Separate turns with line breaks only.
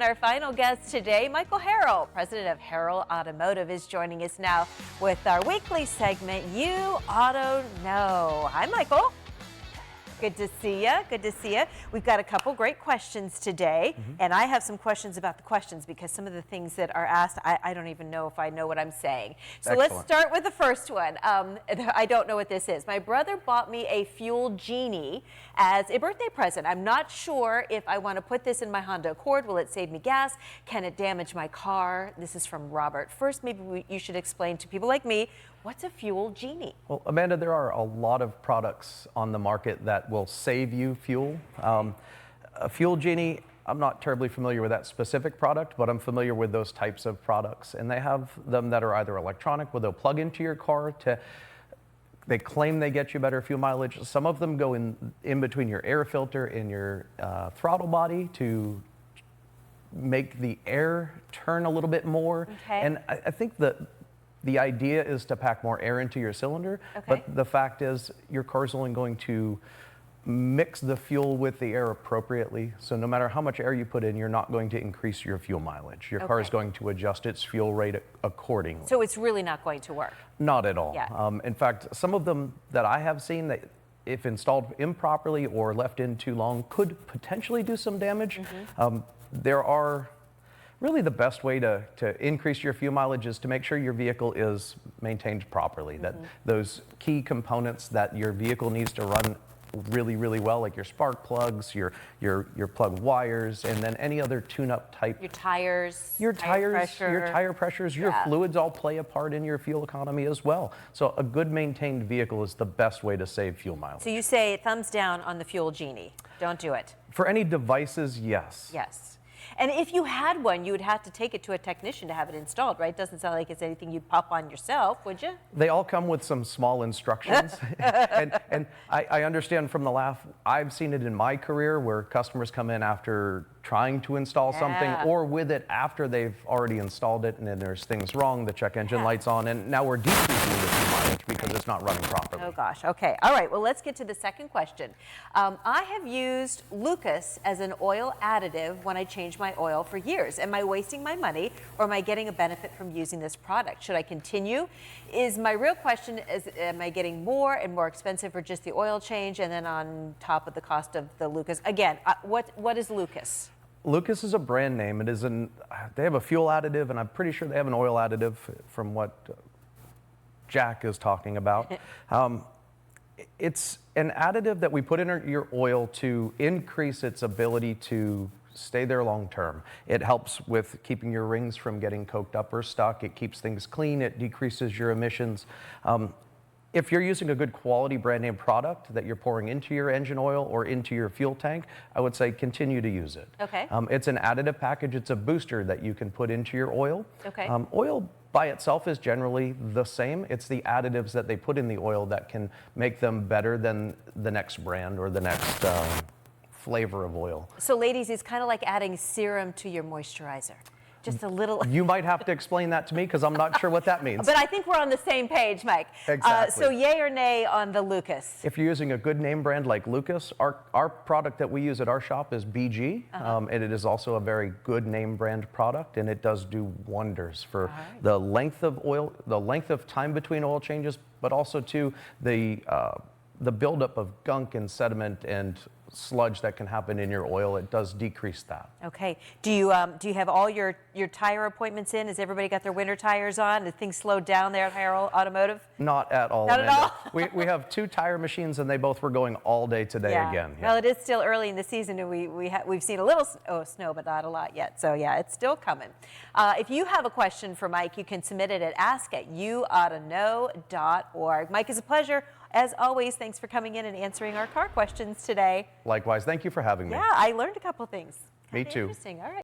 Our final guest today, Michael Harrell, president of Harrell Automotive, is joining us now with our weekly segment, You Auto Know. Hi, Michael. Good to see you. Good to see you. We've got a couple great questions today, and I have some questions about the questions because some of the things that are asked, I don't even know if I know what I'm saying. So
Excellent.
Let's start with the first one. I don't know what this is. My brother bought me a fuel Genie as a birthday present. I'm not sure if I want to put this in my Honda Accord. Will it save me gas? Can it damage my car? This is from Robert. First, maybe you should explain to people like me, what's a fuel Genie?
Well, Amanda, there are a lot of products on the market that will save you fuel. A fuel Genie, I'm not terribly familiar with that specific product, but I'm familiar with those types of products. And they have them that are either electronic, where they'll plug into your car they claim they get you better fuel mileage. Some of them go in between your air filter and your throttle body to make the air turn a little bit more.
Okay.
And I think that the idea is to pack more air into your cylinder, but the fact is your car's only going to mix the fuel with the air appropriately. So no matter how much air you put in, you're not going to increase your fuel mileage. Your car is going to adjust its fuel rate accordingly.
So it's really not going to work?
Not at all.
Yeah.
In fact, some of them that I have seen that if installed improperly or left in too long could potentially do some damage. There are really the best way to increase your fuel mileage is to make sure your vehicle is maintained properly, that those key components that your vehicle needs to run really, really well, like your spark plugs, your plug wires, and then any other tune-up type.
Your tires,
your
pressure.
tire pressures, your fluids all play a part in your fuel economy as well. So a good maintained vehicle is the best way to save fuel mileage.
So you say thumbs down on the fuel Genie. Don't do it.
For any devices, yes.
Yes. And if you had one, you would have to take it to a technician to have it installed, right? Doesn't sound like it's anything you'd pop on yourself, would you?
They all come with some small instructions. and I understand from the laugh, I've seen it in my career where customers come in after trying to install something or with it after they've already installed it and then there's things wrong, the check engine light's on, and now we're decreasing the fuel mileage because it's not running properly.
Oh gosh, okay. All right, well let's get to the second question. I have used Lucas as an oil additive when I change my oil for years. Am I wasting my money or am I getting a benefit from using this product? Should I continue? Is my real question is, am I getting more and more expensive for just the oil change and then on top of the cost of the Lucas? Again, what is Lucas?
Lucas is a brand name. They have a fuel additive and I'm pretty sure they have an oil additive from what Jack is talking about. It's an additive that we put in your oil to increase its ability to stay there long term. It helps with keeping your rings from getting coked up or stuck. It keeps things clean. It decreases your emissions. If you're using a good quality brand name product that you're pouring into your engine oil or into your fuel tank, I would say continue to use it.
Okay.
It's an additive package. It's a booster that you can put into your oil.
Okay.
Oil by itself is generally the same. It's the additives that they put in the oil that can make them better than the next brand or the next flavor of oil.
So ladies, it's kind of like adding serum to your moisturizer. Just a little.
You might have to explain that to me because I'm not sure what that means.
But I think we're on the same page, Mike.
Exactly.
So yay or nay on the Lucas?
If you're using a good name brand like Lucas, our product that we use at our shop is BG, and it is also a very good name brand product, and it does do wonders for the length of oil, the length of time between oil changes, but also to the buildup of gunk and sediment and sludge that can happen in your oil. It does decrease that.
Okay. Do you have all your tire appointments in? Has everybody got their winter tires on? Did things slow down there at Harrell Automotive?
Not at all.
Not at all.
we have 2 tire machines and they both were going all day today again.
Well, it is still early in the season and we've seen a little snow, but not a lot yet. So yeah, it's still coming. If you have a question for Mike, you can submit it at ask@yououghtaknow.org. Mike, it's a pleasure. As always, thanks for coming in and answering our car questions today.
Likewise, thank you for having me.
Yeah, I learned a couple things.
Me too.
Interesting. All right.